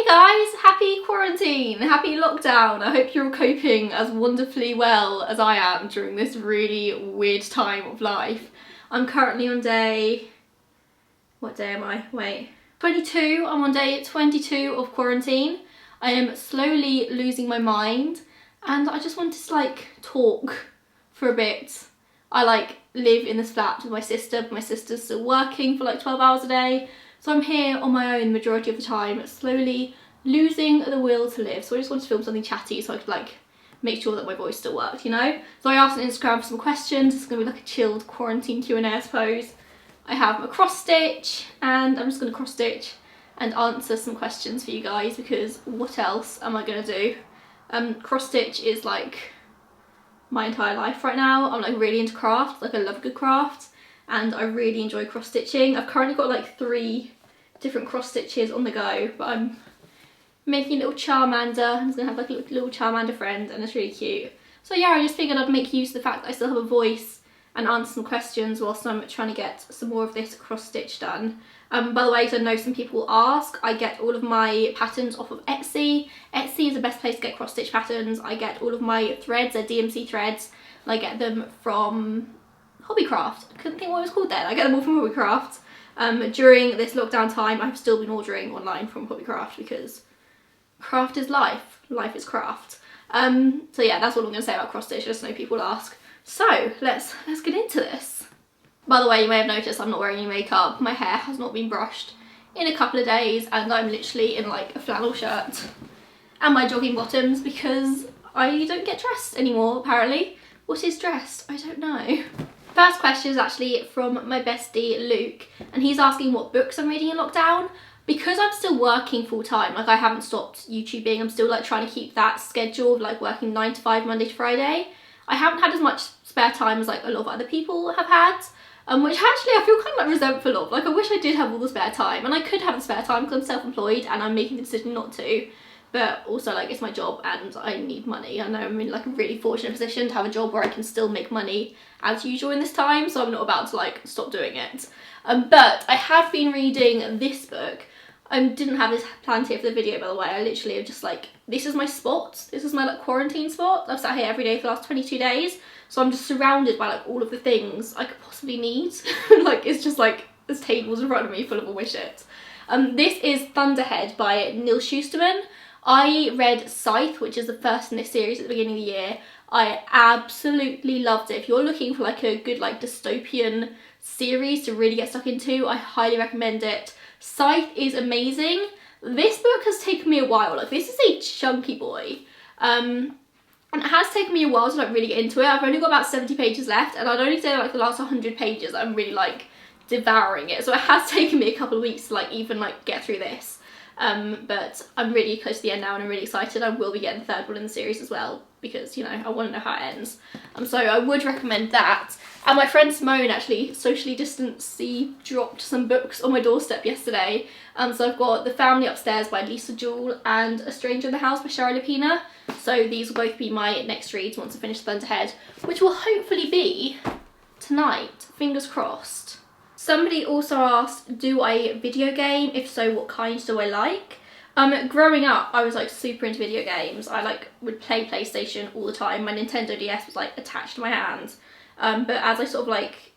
guys, happy quarantine, happy lockdown. I hope you're all coping as wonderfully well as I am during this really weird time of life. I'm currently on day, what day am I? Wait, 22. I'm on day 22 of quarantine. I am slowly losing my mind and I just wanted to like talk for a bit. I live in this flat with my sister, but my sister's still working for like 12 hours a day. So I'm here on my own the majority of the time, slowly losing the will to live. So I just wanted to film something chatty so I could like make sure that my voice still worked, you know? So I asked on Instagram for some questions. It's gonna be like a chilled quarantine Q&A, I suppose. I have a cross stitch and I'm just gonna cross stitch and answer some questions for you guys because what else am I gonna do? Cross stitch is like my entire life right now. I'm like really into crafts, like I love a good craft and I really enjoy cross stitching. I've currently got like 3 different cross stitches on the go, but I'm making a little Charmander. I'm just gonna have like a little Charmander friend and it's really cute. So yeah, I just figured I'd make use of the fact that I still have a voice and answer some questions whilst I'm trying to get some more of this cross stitch done. By the way, because I know some people ask, I get all of my patterns off of Etsy. Etsy is the best place to get cross stitch patterns. I get all of my threads, they're DMC threads, and I get them from Hobbycraft. I couldn't think what it was called then. I get them all from Hobbycraft. During this lockdown time, I've still been ordering online from Hobbycraft because craft is life. Life is craft. So yeah, that's all I'm going to say about cross stitch. Just know people ask. So let's get into this. By the way, you may have noticed I'm not wearing any makeup. My hair has not been brushed in a couple of days and I'm literally in like a flannel shirt and my jogging bottoms because I don't get dressed anymore apparently. What is dressed? I don't know. First question is actually from my bestie Luke and he's asking what books I'm reading in lockdown. Because I'm still working full time, like I haven't stopped YouTubing, I'm still like trying to keep that schedule of like working 9 to 5 Monday to Friday. I haven't had as much spare time as like a lot of other people have had, which actually I feel kind of like resentful of. Like I wish I did have all the spare time and I could have the spare time because I'm self-employed and I'm making the decision not to. But also like it's my job and I need money. I know I'm in like a really fortunate position to have a job where I can still make money as usual in this time, so I'm not about to like stop doing it. But I have been reading this book. I didn't have this planned here for the video, by the way. I literally have just like, this is my spot. This is my like quarantine spot. I've sat here every day for the last 22 days. So I'm just surrounded by like all of the things I could possibly need. Like it's just like, there's tables in front of me full of all my shit. This is Thunderhead by Neil Shusterman. I read Scythe, which is the first in this series at the beginning of the year. I absolutely loved it. If you're looking for like a good like dystopian series to really get stuck into, I highly recommend it. Scythe is amazing. This book has taken me a while. Like this is a chunky boy. And it has taken me a while to like really get into it. I've only got about 70 pages left and I'd only say like the last 100 pages I'm really like devouring it. So it has taken me a couple of weeks to like even like get through this. But I'm really close to the end now and I'm really excited. I will be getting the 3rd one in the series as well because, you know, I want to know how it ends. So I would recommend that. And my friend Simone actually socially distanced, dropped some books on my doorstep yesterday. So I've got The Family Upstairs by Lisa Jewell and A Stranger in the House by Shari Lapina. So these will both be my next reads once I finish Thunderhead, which will hopefully be tonight, fingers crossed. Somebody also asked, do I video game? If so, what kind do I like? Growing up, I was like super into video games. I like would play PlayStation all the time. My Nintendo DS was like attached to my hand. But as I sort of like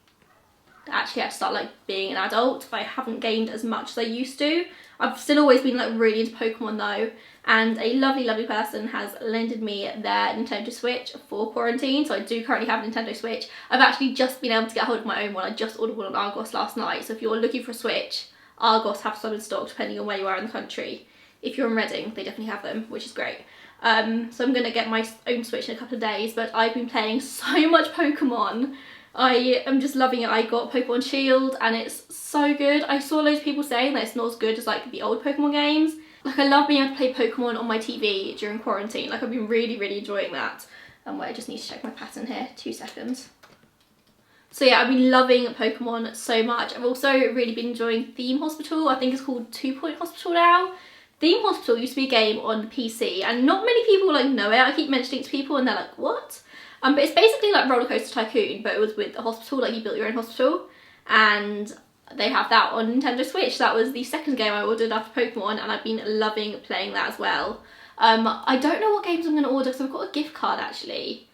actually had to start like being an adult, I haven't gained as much as I used to. I've still always been like really into Pokemon though, and a lovely person has lended me their Nintendo Switch for quarantine, so I do currently have a Nintendo Switch. I've actually just been able to get hold of my own one. I just ordered one on Argos last night, so if you're looking for a Switch, Argos have some in stock depending on where you are in the country. If you're in Reading, they definitely have them, which is great. So I'm going to get my own Switch in a couple of days, but I've been playing so much Pokemon. I am just loving it. I got Pokemon Shield and it's so good. I saw loads of people saying that it's not as good as like the old Pokemon games. Like I love being able to play Pokemon on my TV during quarantine. Like I've been really enjoying that. And I just need to check my pattern here, 2 seconds. So yeah, I've been loving Pokemon so much. I've also really been enjoying Theme Hospital. I think it's called 2 Point Hospital now. Theme Hospital used to be a game on the PC and not many people like know it. I keep mentioning it to people and they're like, what? But it's basically like Roller Coaster Tycoon, but it was with a hospital, like you built your own hospital. And they have that on Nintendo Switch. That was the second game I ordered after Pokemon, and I've been loving playing that as well. I don't know what games I'm going to order because I've got a gift card actually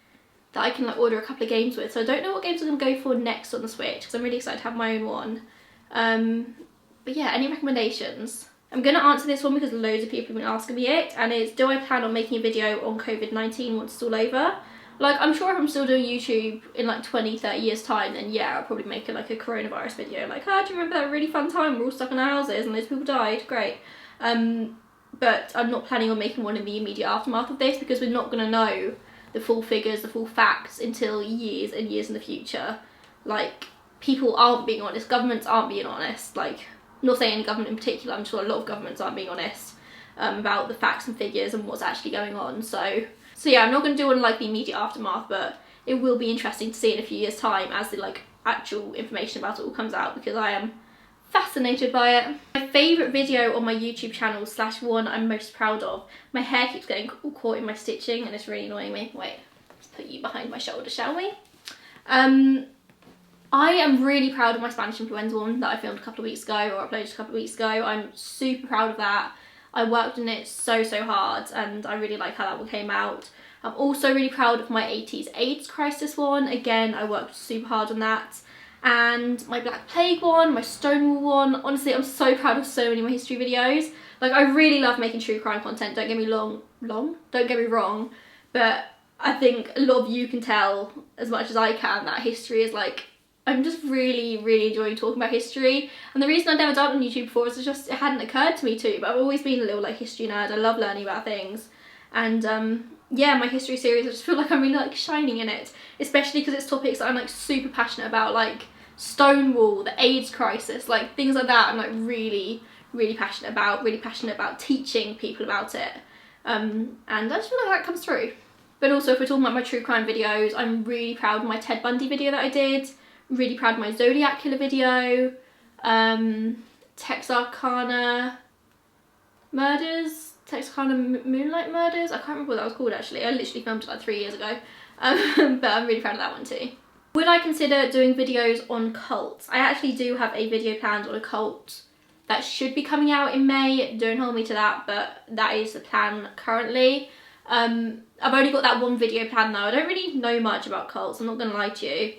that I can like order a couple of games with, so I don't know what games I'm going to go for next on the Switch because I'm really excited to have my own one. But yeah, any recommendations? I'm going to answer this one because loads of people have been asking me it, and it's, do I plan on making a video on COVID-19 once it's all over? Like, I'm sure if I'm still doing YouTube in like 20-30 years time, then yeah, I'll probably make like a coronavirus video, like, oh, do you remember that really fun time we're all stuck in our houses and those people died? Great. But I'm not planning on making one in the immediate aftermath of this because we're not going to know the full figures, the full facts until years and years in the future. Like, people aren't being honest, governments aren't being honest, like, I'm not saying any government in particular, I'm sure a lot of governments aren't being honest about the facts and figures and what's actually going on. So yeah, I'm not going to do one like the immediate aftermath, but it will be interesting to see in a few years time as the like actual information about it all comes out, because I am fascinated by it. My favourite video on my YouTube channel / one I'm most proud of. My hair keeps getting all caught in my stitching and it's really annoying me. Wait, let's put you behind my shoulder, shall we? I am really proud of my Spanish influenza one that I filmed a couple of weeks ago, or uploaded a couple of weeks ago. I'm super proud of that. I worked on it so hard and I really like how that one came out. I'm also really proud of my 80s AIDS crisis one. Again, I worked super hard on that. And my Black Plague one, my Stonewall one. Honestly, I'm so proud of so many of my history videos. Like, I really love making true crime content, don't get me don't get me wrong, but I think a lot of you can tell as much as I can that history is like, I'm just really enjoying talking about history. And the reason I'd never done it on YouTube before is just it hadn't occurred to me to, but I've always been a little like history nerd. I love learning about things. And yeah, my history series, I just feel like I'm really like shining in it, especially because it's topics that I'm like super passionate about, like Stonewall, the AIDS crisis, like things like that. I'm like really passionate about teaching people about it. And I just feel like that comes through. But also, if we're talking about my true crime videos, I'm really proud of my Ted Bundy video that I did. Really proud of my Zodiac Killer video, Texarkana Moonlight Murders, I can't remember what that was called actually, I literally filmed it like 3 years ago, but I'm really proud of that one too. Would I consider doing videos on cults? I actually do have a video planned on a cult that should be coming out in May, don't hold me to that, but that is the plan currently. I've only got that one video planned now. I don't really know much about cults, I'm not going to lie to you.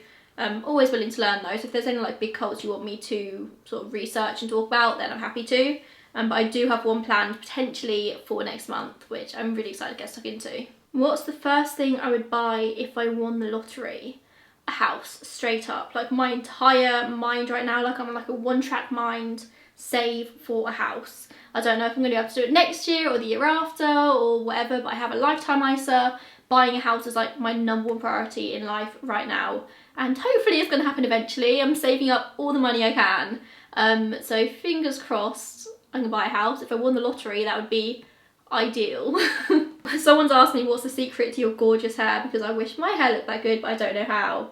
Always willing to learn though, so if there's any like big cults you want me to sort of research and talk about, then I'm happy to. But I do have one planned potentially for next month, which I'm really excited to get stuck into. What's the first thing I would buy if I won the lottery? A house, straight up. Like, my entire mind right now, like I'm on like a one-track mind, save for a house. I don't know if I'm going to be able to do it next year or the year after or whatever, but I have a lifetime ISA. Buying a house is like my #1 priority in life right now, and hopefully it's going to happen eventually. I'm saving up all the money I can, so fingers crossed I'm going to buy a house. If I won the lottery, that would be ideal. Someone's asked me what's the secret to your gorgeous hair, because I wish my hair looked that good, but I don't know how.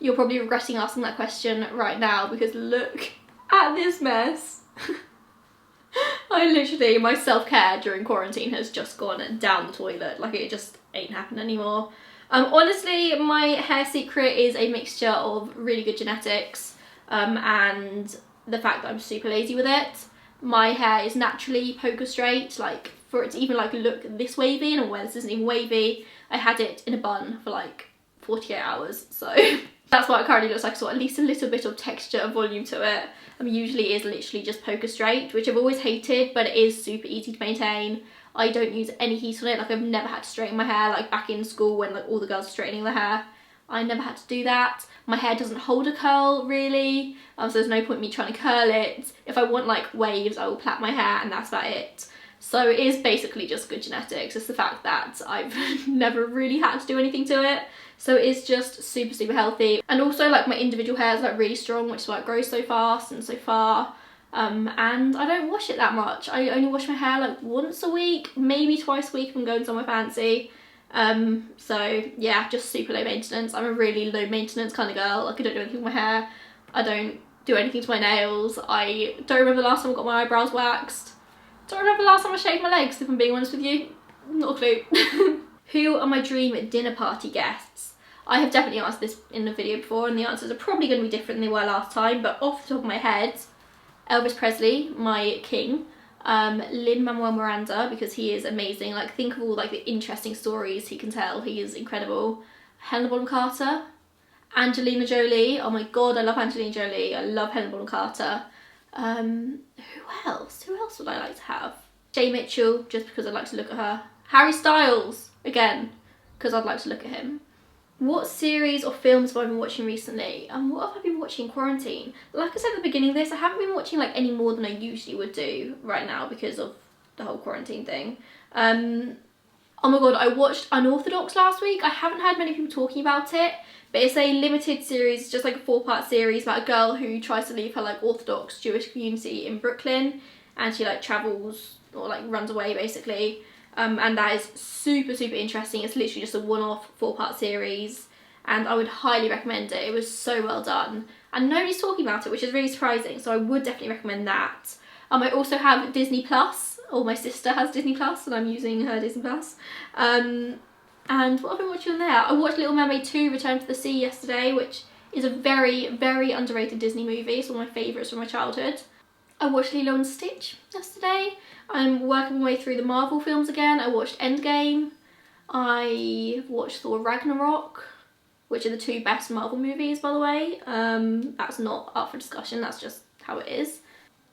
You're probably regretting asking that question right now, because look at this mess. I literally, my self-care during quarantine has just gone down the toilet. Like, it just ain't happening anymore. Honestly, my hair secret is a mixture of really good genetics and the fact that I'm super lazy with it. My hair is naturally poker straight. Like, for it to even like look this wavy, and where this isn't even wavy, I had it in a bun for like 48 hours, so that's why it currently looks like. So at least a little bit of texture and volume to it. Usually is literally just poker straight, which I've always hated, but it is super easy to maintain. I don't use any heat on it. Like, I've never had to straighten my hair, like back in school when like all the girls were straightening their hair. I never had to do that. My hair doesn't hold a curl really, so there's no point in me trying to curl it. If I want like waves, I will plait my hair, and that's about it. So it is basically just good genetics. It's the fact that I've never really had to do anything to it. So it is just super healthy. And also, like, my individual hair is like really strong, which is why it grows so fast and so far. And I don't wash it that much. I only wash my hair like once a week, maybe twice a week if I'm going somewhere fancy. So yeah, just super low maintenance. I'm a really low maintenance kind of girl. Like, I don't do anything with my hair. I don't do anything to my nails. I don't remember the last time I got my eyebrows waxed. Don't remember the last time I shaved my legs, if I'm being honest with you. Not a clue. Who are my dream dinner party guests? I have definitely answered this in a video before and the answers are probably going to be different than they were last time, but off the top of my head, Elvis Presley, my king. Lin-Manuel Miranda, because he is amazing. Like, think of all like the interesting stories he can tell. He is incredible. Helena Bonham Carter. Angelina Jolie. Oh my god, I love Angelina Jolie. I love Helena Bonham Carter. Who else? Who else would I like to have? Jay Mitchell, just because I'd like to look at her. Harry Styles, again, because I'd like to look at him. What series or films have I been watching recently? And what have I been watching in quarantine? Like I said at the beginning of this, I haven't been watching like any more than I usually would do right now because of the whole quarantine thing. Oh my god, I watched Unorthodox last week. I haven't heard many people talking about it, but it's a limited series, just like a 4-part series about a girl who tries to leave her like Orthodox Jewish community in Brooklyn, and she like travels or like runs away basically. And that is super interesting. It's literally just a one-off 4-part series and I would highly recommend it. It was so well done and nobody's talking about it, which is really surprising, so I would definitely recommend that. I also have Disney Plus, or my sister has Disney Plus and I'm using her Disney Plus. And what have I been watching on there? I watched Little Mermaid 2 Return to the Sea yesterday, which is a very underrated Disney movie. It's one of my favourites from my childhood. I watched Lilo and Stitch yesterday. I'm working my way through the Marvel films again. I watched Endgame. I watched Thor Ragnarok, which are the 2 best Marvel movies, by the way. That's not up for discussion, that's just how it is.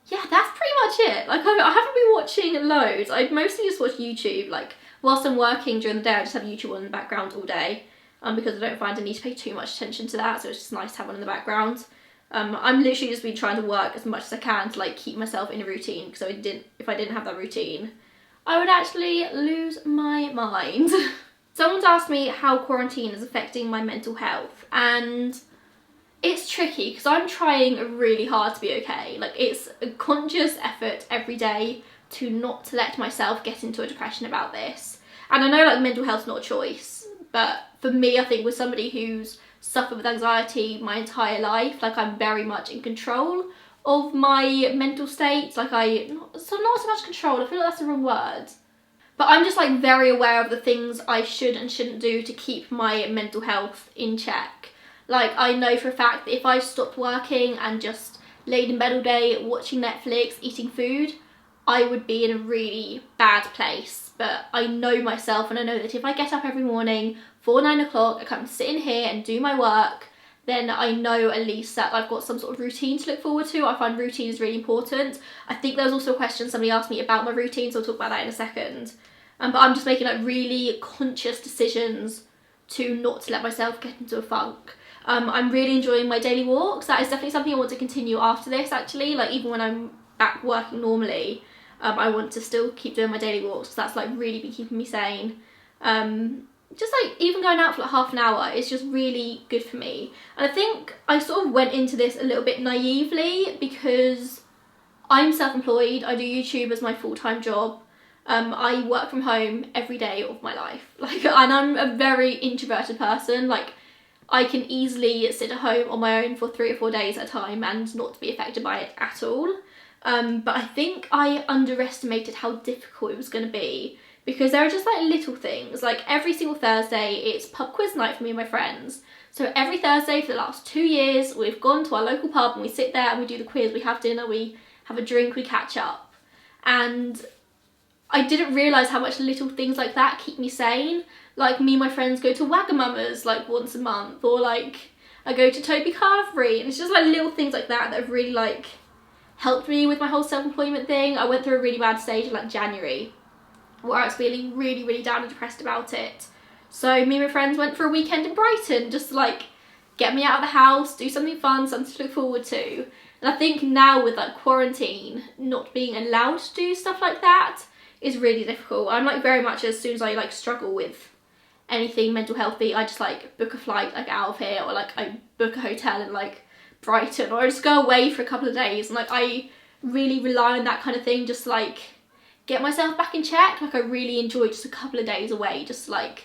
Yeah, that's pretty much it. Like, I haven't been watching loads. I mostly just watch YouTube. Like, whilst I'm working during the day, I just have YouTube on in the background all day, because I don't find I need to pay too much attention to that, so it's just nice to have one in the background. I'm literally just been trying to work as much as I can to like keep myself in a routine, because if I didn't have that routine, I would actually lose my mind. Someone's asked me how quarantine is affecting my mental health, and it's tricky because I'm trying really hard to be okay. Like, it's a conscious effort every day to not let myself get into a depression about this. And I know like mental health's not a choice, but for me, I think with somebody who's suffered with anxiety my entire life, like I'm very much in control of my mental state. Like not so much control, I feel like that's the wrong word. But I'm just like very aware of the things I should and shouldn't do to keep my mental health in check. Like, I know for a fact that if I stopped working and just laid in bed all day watching Netflix, eating food, I would be in a really bad place. But I know myself, and I know that if I get up every morning for 9 o'clock, I come sit in here and do my work, then I know at least that I've got some sort of routine to look forward to. I find routine is really important. I think there was also a question somebody asked me about my routine, so I'll talk about that in a second. But I'm just making like really conscious decisions to not let myself get into a funk. I'm really enjoying my daily walks. That is definitely something I want to continue after this, actually. Like, even when I'm back working normally, I want to still keep doing my daily walks, because that's like really been keeping me sane. Just like even going out for like half an hour is just really good for me. And I think I sort of went into this a little bit naively because I'm self-employed. I do YouTube as my full-time job. I work from home every day of my life. Like, and I'm a very introverted person. Like, I can easily sit at home on my own for 3 or 4 days at a time and not be affected by it at all. But I think I underestimated how difficult it was going to be, because there are just like little things. Like, every single Thursday it's pub quiz night for me and my friends. So every Thursday for the last 2 years we've gone to our local pub and we sit there and we do the quiz, we have dinner, we have a drink, we catch up. And I didn't realise how much little things like that keep me sane. Like, me and my friends go to Wagamama's like once a month, or like I go to Toby Carvery, and it's just like little things like that that have really like helped me with my whole self-employment thing. I went through a really bad stage in like January where I was feeling really down and depressed about it. So me and my friends went for a weekend in Brighton just to like get me out of the house, do something fun, something to look forward to. And I think now with like quarantine, not being allowed to do stuff like that is really difficult. I'm like very much, as soon as I like struggle with anything mental healthy, I just like book a flight like out of here, or like I book a hotel in like Brighton, or I just go away for a couple of days. And like I really rely on that kind of thing just to like get myself back in check. Like, I really enjoy just a couple of days away just to like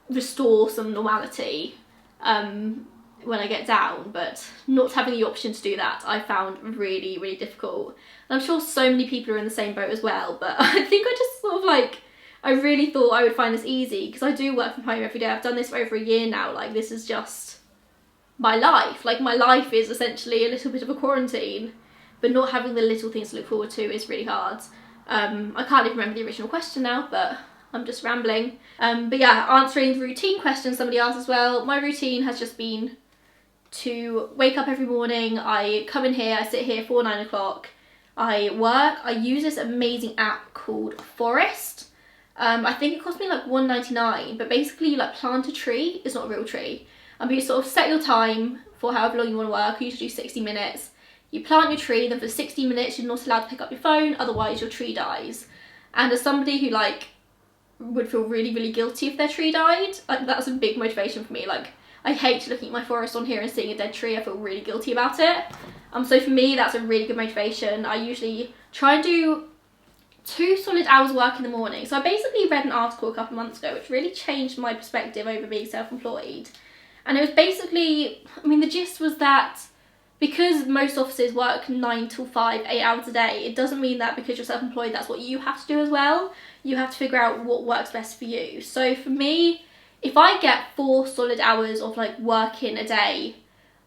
restore some normality when I get down. But not having the option to do that I found really difficult. And I'm sure so many people are in the same boat as well, but I think I just sort of like, I really thought I would find this easy because I do work from home every day. I've done this for over a year now. Like, this is just my life. Like, my life is essentially a little bit of a quarantine, but not having the little things to look forward to is really hard. I can't even remember the original question now, but I'm just rambling. But yeah, answering the routine question somebody asked as well. My routine has just been to wake up every morning. I come in here, I sit here for 9 o'clock. I work. I use this amazing app called Forest. I think it cost me like $1.99, but basically you like plant a tree. It's not a real tree. But you sort of set your time for however long you want to work. I usually do 60 minutes. You plant your tree, then for 60 minutes you're not allowed to pick up your phone, otherwise your tree dies. And as somebody who like would feel really, really guilty if their tree died, like, that's a big motivation for me. Like, I hate looking at my forest on here and seeing a dead tree. I feel really guilty about it. So for me, that's a really good motivation. I usually try and do 2 solid hours work in the morning. So I basically read an article a couple of months ago which really changed my perspective over being self-employed. And it was basically, I mean, the gist was that because most offices work 9 till 5, 8 hours a day, it doesn't mean that because you're self-employed that's what you have to do as well. You have to figure out what works best for you. So for me, if I get 4 solid hours of like working a day,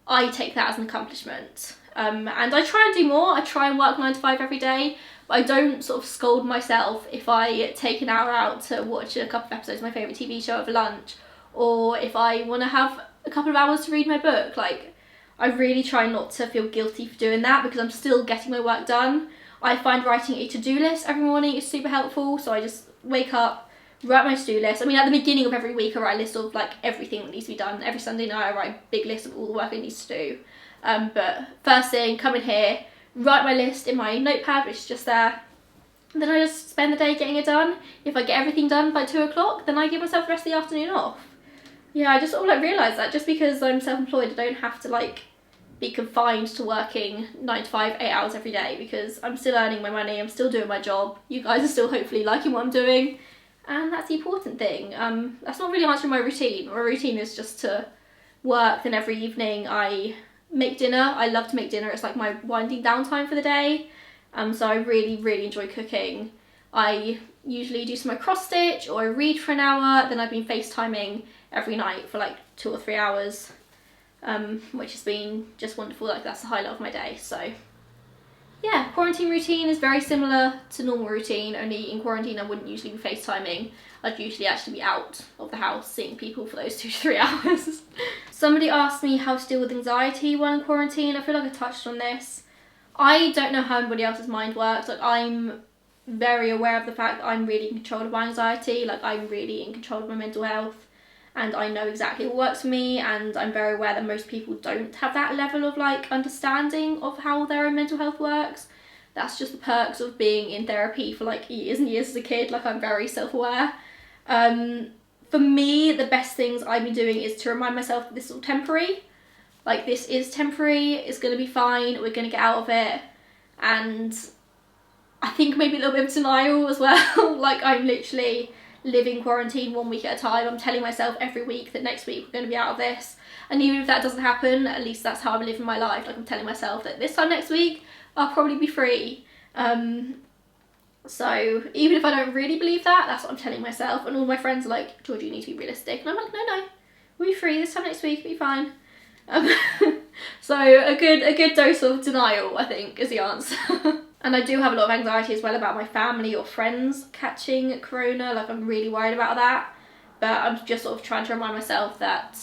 I take that as an accomplishment. And I try and do more. I try and work 9 to 5 every day, but I don't sort of scold myself if I take an hour out to watch a couple of episodes of my favourite TV show over lunch, or if I want to have a couple of hours to read my book. Like, I really try not to feel guilty for doing that because I'm still getting my work done. I find writing a to-do list every morning is super helpful. So I just wake up, write my to-do list. I mean, at the beginning of every week I write a list of like everything that needs to be done. Every Sunday night I write a big list of all the work I need to do. But first thing, come in here, write my list in my notepad, which is just there. And then I just spend the day getting it done. If I get everything done by 2 o'clock, then I give myself the rest of the afternoon off. Yeah, I just sort of like realised that just because I'm self-employed, I don't have to like be confined to working 9 to 5, 8 hours every day, because I'm still earning my money, I'm still doing my job, you guys are still hopefully liking what I'm doing, and that's the important thing. That's not really answering my routine. My routine is just to work, then every evening I make dinner. I love to make dinner, it's like my winding down time for the day. So I really, really enjoy cooking. I usually do some cross stitch or I read for an hour, then I've been FaceTiming every night for like 2 or 3 hours. Which has been just wonderful. Like, that's the highlight of my day. So yeah, quarantine routine is very similar to normal routine, only in quarantine I wouldn't usually be FaceTiming. I'd usually actually be out of the house seeing people for those 2 to 3 hours. Somebody asked me how to deal with anxiety while in quarantine. I feel like I touched on this. I don't know how anybody else's mind works. Like, I'm very aware of the fact that I'm really in control of my anxiety. Like, I'm really in control of my mental health. And I know exactly what works for me, and I'm very aware that most people don't have that level of like understanding of how their own mental health works. That's just the perks of being in therapy for like years and years as a kid. Like, I'm very self-aware. For me, the best things I've been doing is to remind myself that this is all temporary. Like, this is temporary, it's gonna be fine, we're gonna get out of it. And I think maybe a little bit of denial as well. Like, I'm literally living quarantine 1 week at a time. I'm telling myself every week that next week we're going to be out of this, and even if that doesn't happen, at least that's how I'm living my life. Like, I'm telling myself that this time next week I'll probably be free. So even if I don't really believe that, that's what I'm telling myself. And all my friends are like, Georgie, you need to be realistic, and I'm like, no, we'll be free this time next week, it'll be fine. So a good dose of denial, I think, is the answer. And I do have a lot of anxiety as well about my family or friends catching corona. Like, I'm really worried about that. But I'm just sort of trying to remind myself that,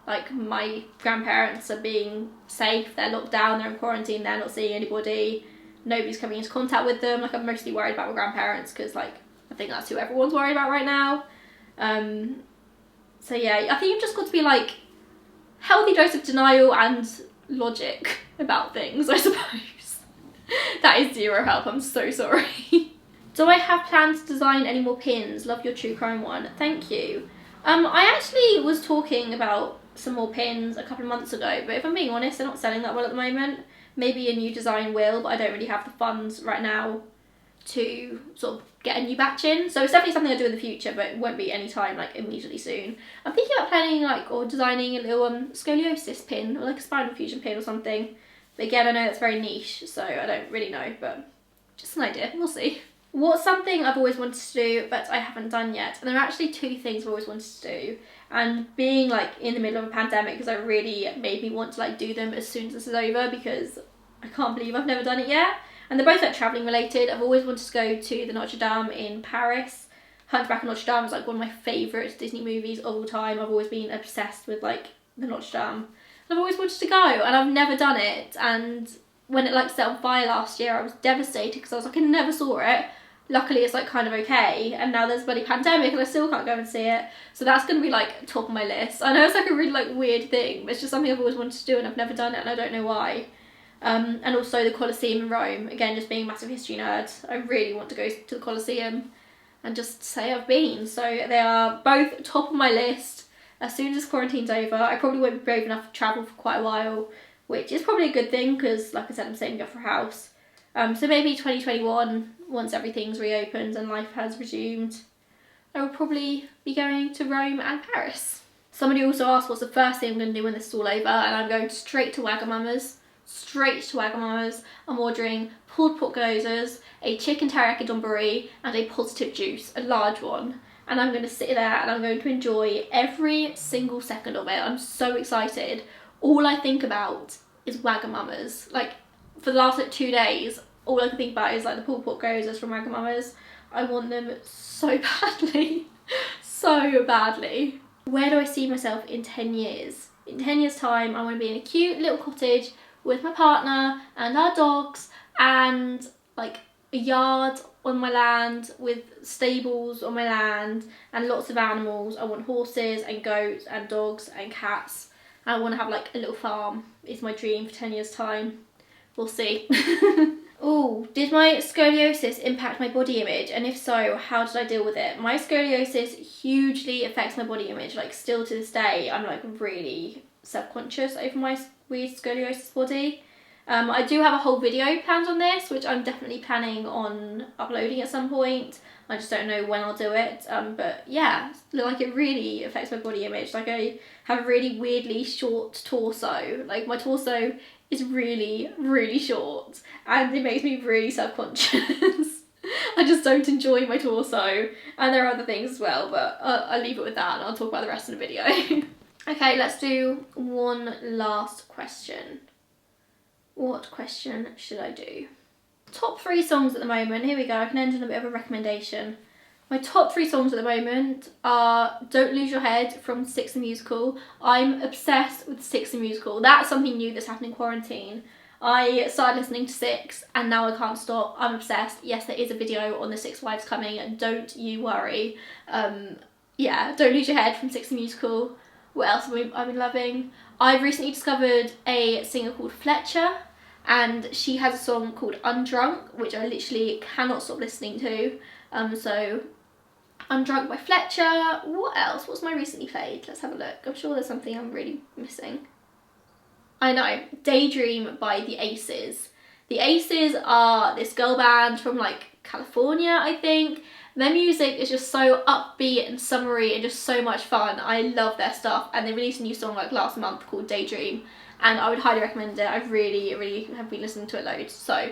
like, my grandparents are being safe, they're locked down, they're in quarantine, they're not seeing anybody, nobody's coming into contact with them. Like, I'm mostly worried about my grandparents because, like, I think that's who everyone's worried about right now. So yeah, I think you've just got to be like, healthy dose of denial and logic about things, I suppose. That is zero help, I'm so sorry. Do I have plans to design any more pins? Love your true crime one. Thank you. I actually was talking about some more pins a couple of months ago, but if I'm being honest, they're not selling that well at the moment. Maybe a new design will, but I don't really have the funds right now to sort of get a new batch in. So it's definitely something I'll do in the future, but it won't be anytime like immediately soon. I'm thinking about planning like, or designing a little scoliosis pin, or like a spinal fusion pin or something. But again, I know it's very niche, so I don't really know, but just an idea, we'll see. What's something I've always wanted to do but I haven't done yet? And there are actually two things I've always wanted to do. And being like in the middle of a pandemic because I really made me want to like do them as soon as this is over, because I can't believe I've never done it yet. And they're both like travelling related. I've always wanted to go to the Notre Dame in Paris. Hunchback of Notre Dame is like one of my favourite Disney movies of all time. I've always been obsessed with like the Notre Dame. And I've always wanted to go and I've never done it. And when it like set on fire last year, I was devastated because I was like, I never saw it. Luckily it's like kind of okay, and now there's a bloody pandemic and I still can't go and see it, so that's going to be like top of my list. I know it's like a really like weird thing, but it's just something I've always wanted to do and I've never done it and I don't know why. And also the Colosseum in Rome, again just being a massive history nerd, I really want to go to the Colosseum and just say I've been. So they are both top of my list. As soon as this quarantine's over, I probably won't be brave enough to travel for quite a while, which is probably a good thing because like I said, I'm saving up for a house. So maybe 2021, once everything's reopened and life has resumed, I will probably be going to Rome and Paris. Somebody also asked what's the first thing I'm going to do when this is all over, and I'm going straight to Wagamama's. Straight to Wagamama's. I'm ordering pulled pork gozers, a chicken teriyaki donburi, and a positive juice, a large one. And I'm going to sit there and I'm going to enjoy every single second of it. I'm so excited. All I think about is Wagamama's. Like, for the last like 2 days, all I can think about is like the pulled pork gozers from Wagamama's. I want them so badly. So badly. Where do I see myself in 10 years? In 10 years time, I want to be in a cute little cottage with my partner and our dogs and like a yard on my land with stables on my land and lots of animals. I want horses and goats and dogs and cats. I want to have like a little farm. It's my dream for 10 years time. We'll see. Oh, did my scoliosis impact my body image? And if so, how did I deal with it? My scoliosis hugely affects my body image. Like still to this day, I'm like really self-conscious over my weird scoliosis body. I do have a whole video planned on this, which I'm definitely planning on uploading at some point. I just don't know when I'll do it. But yeah, like it really affects my body image. Like I have a really weirdly short torso. Like my torso is really, really short and it makes me really self-conscious. I just don't enjoy my torso, and there are other things as well, but I'll leave it with that and I'll talk about the rest in the video. Okay, let's do one last question. What question should I do? Top 3 songs at the moment. Here we go. I can end on a bit of a recommendation. My top 3 songs at the moment are Don't Lose Your Head from Six the Musical. I'm obsessed with Six the Musical. That's something new that's happened in quarantine. I started listening to Six and now I can't stop. I'm obsessed. Yes, there is a video on the Six Wives coming. Don't you worry. Yeah, Don't Lose Your Head from Six the Musical. What else have I been loving? I've recently discovered a singer called Fletcher, and she has a song called Undrunk, which I literally cannot stop listening to. So Undrunk by Fletcher. What else? What's my recently played? Let's have a look. I'm sure there's something I'm really missing. I know, Daydream by the Aces. The Aces are this girl band from like California, I think. Their music is just so upbeat and summery and just so much fun. I love their stuff, and they released a new song like last month called Daydream, and I would highly recommend it. I really have been listening to it loads. So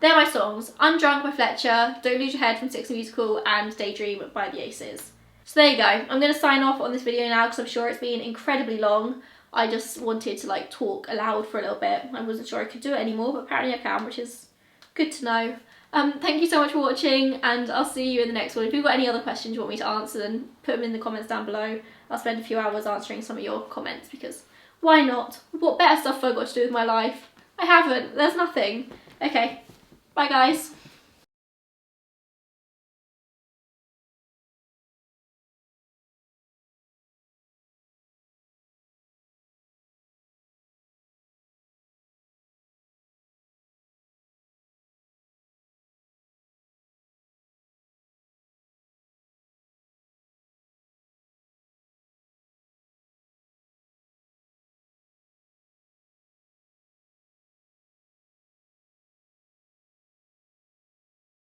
they're my songs: Undrunk by Fletcher, Don't Lose Your Head from Six the Musical, and Daydream by the Aces. So there you go. I'm going to sign off on this video now because I'm sure it's been incredibly long. I just wanted to like talk aloud for a little bit. I wasn't sure I could do it anymore, but apparently I can, which is good to know. Thank you so much for watching, and I'll see you in the next one. If you've got any other questions you want me to answer, then put them in the comments down below. I'll spend a few hours answering some of your comments because why not? What better stuff have I got to do with my life? I haven't. There's nothing. Okay. Bye guys.